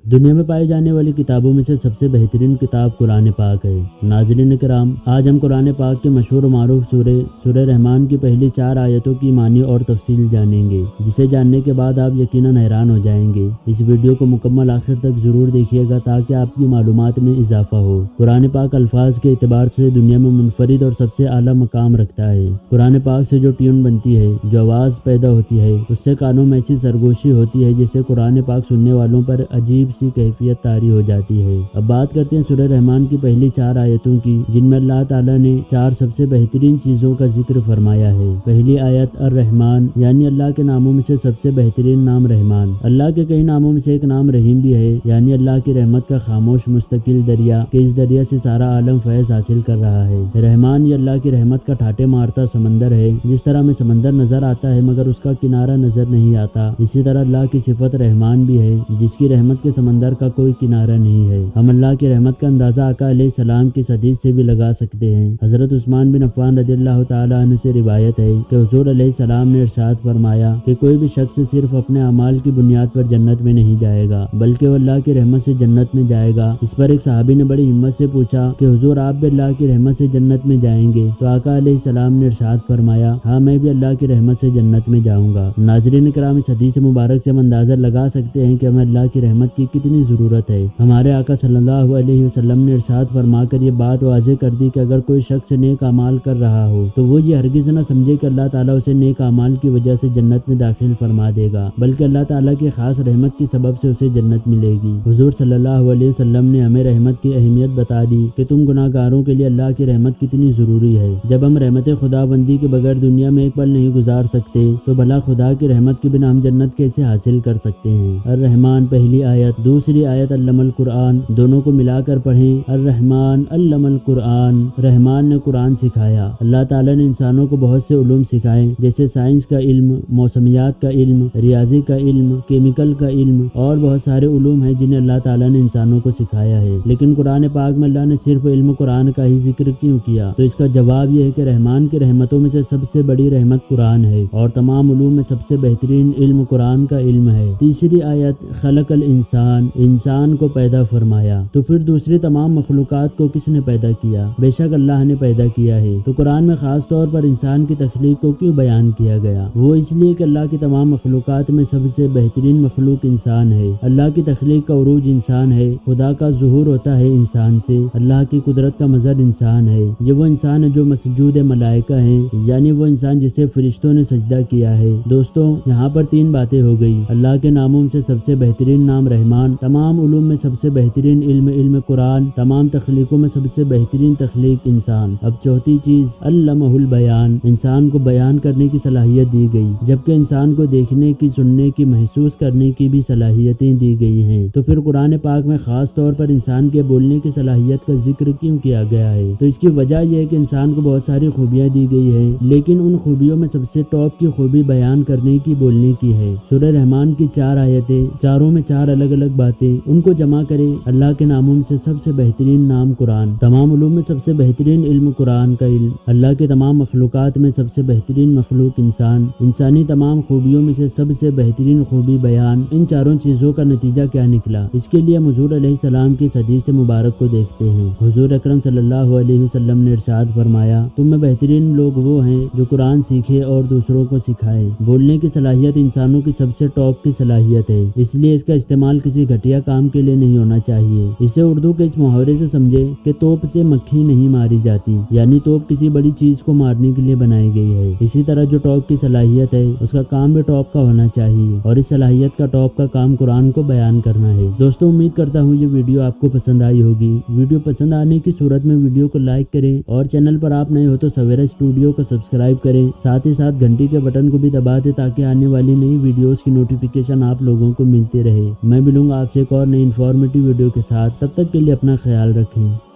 دنیا میں پائی جانے والی کتابوں میں سے سب سے بہترین کتاب قرآن پاک ہے۔ ناظرین کرام، آج ہم قرآن پاک کے مشہور و معروف سورہ رحمان کی پہلی 4 آیتوں کی معنی اور تفصیل جانیں گے، جسے جاننے کے بعد آپ یقیناً حیران ہو جائیں گے۔ اس ویڈیو کو مکمل آخر تک ضرور دیکھیے گا تاکہ آپ کی معلومات میں اضافہ ہو۔ قرآن پاک الفاظ کے اعتبار سے دنیا میں منفرد اور سب سے اعلیٰ مقام رکھتا ہے۔ قرآن پاک سے جو ٹیون بنتی ہے، جو آواز پیدا ہوتی ہے، اس سے کانوں میں ایسی سرگوشی ہوتی ہے جس سے قرآن پاک سننے والوں پر عجیب سی کیفیت طاری ہو جاتی ہے۔ اب بات کرتے ہیں سورہ رحمان کی پہلی 4 آیتوں کی، جن میں اللہ تعالیٰ نے 4 سب سے بہترین چیزوں کا ذکر فرمایا ہے۔ پہلی آیت الرحمن، یعنی اللہ کے ناموں میں سے سب سے بہترین نام رحمان۔ اللہ کے کئی ناموں میں سے ایک نام رحیم بھی ہے، یعنی اللہ کی رحمت کا خاموش مستقل دریا کہ اس دریا سے سارا عالم فیض حاصل کر رہا ہے۔ رحمان یہ اللہ کی رحمت کا ٹھاٹے مارتا سمندر ہے۔ جس طرح میں سمندر نظر آتا ہے مگر اس کا کنارہ نظر نہیں آتا، اسی طرح اللہ کی صفت رحمان بھی ہے، جس کی رحمت کے سمندر کا کوئی کنارہ نہیں ہے۔ ہم اللہ کی رحمت کا اندازہ آقا علیہ السلام کی حدیث سے بھی لگا سکتے ہیں۔ حضرت عثمان بن عفان رضی اللہ تعالیٰ عنہ سے روایت ہے کہ حضور علیہ السلام نے ارشاد فرمایا کہ کوئی بھی شخص صرف اپنے اعمال کی بنیاد پر جنت میں نہیں جائے گا بلکہ وہ اللہ کی رحمت سے جنت میں جائے گا۔ اس پر ایک صحابی نے بڑی ہمت سے پوچھا کہ حضور آپ بھی اللہ کی رحمت سے جنت میں جائیں گے؟ تو آقا علیہ السلام نے ارشاد فرمایا ہاں میں بھی اللہ کی رحمت سے جنت میں جاؤں گا۔ ناظرین کرام، اس حدیث مبارک سے ہم اندازہ لگا سکتے ہیں کہ ہمیں اللہ کی رحمت کی کتنی ضرورت ہے۔ ہمارے آقا صلی اللہ علیہ وسلم نے ارشاد فرما کر یہ بات واضح کر دی کہ اگر کوئی شخص نیک اعمال کر رہا ہو تو وہ یہ ہرگز نہ سمجھے کہ اللہ تعالیٰ اسے نیک اعمال کی وجہ سے جنت میں داخل فرما دے گا، بلکہ اللہ تعالیٰ کی خاص رحمت کی سبب سے اسے جنت ملے گی۔ حضور صلی اللہ علیہ وسلم نے ہمیں رحمت کی اہمیت بتا دی کہ تم گناہ گاروں کے لیے اللہ کی رحمت کتنی ضروری ہے۔ جب ہم رحمت خدا بندی کے بغیر دنیا میں ایک پل نہیں گزار سکتے تو بھلا خدا کی رحمت کے بنا ہم جنت کیسے حاصل کر سکتے ہیں؟ الرحمن پہلی آیت، دوسری آیت علم القرآن، دونوں کو ملا کر پڑھیں۔ الرحمن علم القرآن، رحمان نے قرآن سکھایا۔ اللہ تعالیٰ نے انسانوں کو بہت سے علوم سکھائے، جیسے سائنس کا علم، موسمیات کا علم، ریاضی کا علم، کیمیکل کا علم اور بہت سارے علوم ہیں جنہیں اللہ تعالیٰ نے انسانوں کو سکھایا ہے۔ لیکن قرآن پاک میں اللہ نے صرف علم قرآن کا ہی ذکر کیوں کیا؟ تو اس کا جواب یہ ہے کہ رحمان کی رحمتوں میں سے سب سے بڑی رحمت قرآن ہے اور تمام علوم میں سب سے بہترین علم قرآن کا علم ہے۔ تیسری آیت خلق الانسان، انسان کو پیدا فرمایا۔ تو پھر دوسری تمام مخلوقات کو کس نے پیدا کیا؟ بے شک اللہ نے پیدا کیا ہے۔ تو قرآن میں خاص طور پر انسان کی تخلیق کو کیوں بیان کیا گیا؟ وہ اس لیے کہ اللہ کی تمام مخلوقات میں سب سے بہترین مخلوق انسان ہے۔ اللہ کی تخلیق کا عروج انسان ہے، خدا کا ظہور ہوتا ہے انسان سے، اللہ کی قدرت کا مظہر انسان ہے۔ یہ وہ انسان ہے جو مسجود ملائکہ ہیں، یعنی وہ انسان جسے فرشتوں نے سجدہ کیا ہے۔ دوستوں، یہاں پر 3 باتیں ہو گئی۔ اللہ کے ناموں سے سب سے بہترین نام رحمان، تمام علوم میں سب سے بہترین علم قرآن، تمام تخلیقوں میں سب سے بہترین تخلیق انسان۔ اب چوتھی چیز علمہ البیان، انسان کو بیان کرنے کی صلاحیت دی گئی، جبکہ انسان کو دیکھنے کی، سننے کی، محسوس کرنے کی بھی صلاحیتیں دی گئی ہیں۔ تو پھر قرآن پاک میں خاص طور پر انسان کے بولنے کی صلاحیت کا ذکر کیوں کیا گیا ہے؟ تو اس کی وجہ یہ ہے کہ انسان کو بہت ساری خوبیاں دی گئی ہیں، لیکن ان خوبیوں میں سب سے ٹاپ کی خوبی بیان کرنے کی، بولنے کی ہے۔ سورہ رحمان کی 4 آیتیں، چاروں میں 4 الگ الگ باتیں، ان کو جمع کریں۔ اللہ کے ناموں میں سے سب سے بہترین نام قرآن، تمام علوم میں سب سے بہترین علم قرآن کا علم، اللہ کے تمام مخلوقات میں سب سے بہترین مخلوق انسان، انسانی تمام خوبیوں میں سے سب سے بہترین خوبی بیان۔ ان چاروں چیزوں کا نتیجہ کیا نکلا؟ اس کے لیے حضور علیہ السلام کی حدیث مبارک کو دیکھتے ہیں۔ حضور اکرم صلی اللہ علیہ وسلم نے ارشاد فرمایا تم میں بہترین لوگ وہ ہیں جو قرآن سیکھے اور دوسروں کو سکھائے۔ بولنے کی صلاحیت انسانوں کی سب سے ٹاپ کی صلاحیت ہے، اس لیے اس کا استعمال کسی گھٹیا کام کے لیے نہیں ہونا چاہیے۔ اسے اردو کے اس محاورے سے سمجھے کہ توپ سے مکھی نہیں ماری جاتی، یعنی توپ کسی بڑی چیز کو مارنے کے لیے بنائی گئی ہے۔ اسی طرح جو ٹاپ کی صلاحیت ہے اس کا کام بھی ٹاپ کا ہونا چاہیے، اور اس صلاحیت کا ٹاپ کا کام قرآن کو بیان کرنا ہے۔ دوستوں، امید کرتا ہوں یہ ویڈیو آپ کو پسند آئی ہوگی۔ ویڈیو پسند آنے کی صورت میں ویڈیو کو لائک کریں، اور چینل پر آپ نئے ہو تو سویرا اسٹوڈیو کو سبسکرائب کریں، ساتھ ہی ساتھ گھنٹی کے بٹن کو بھی دبا دیں تاکہ آنے والی نئی ویڈیوز کی نوٹیفیکیشن آپ لوگوں کو ملتی رہے۔ میں ملوں گا آپ سے ایک اور نئی انفارمیٹیو ویڈیو کے ساتھ، تب تک کے لیے اپنا خیال رکھیں۔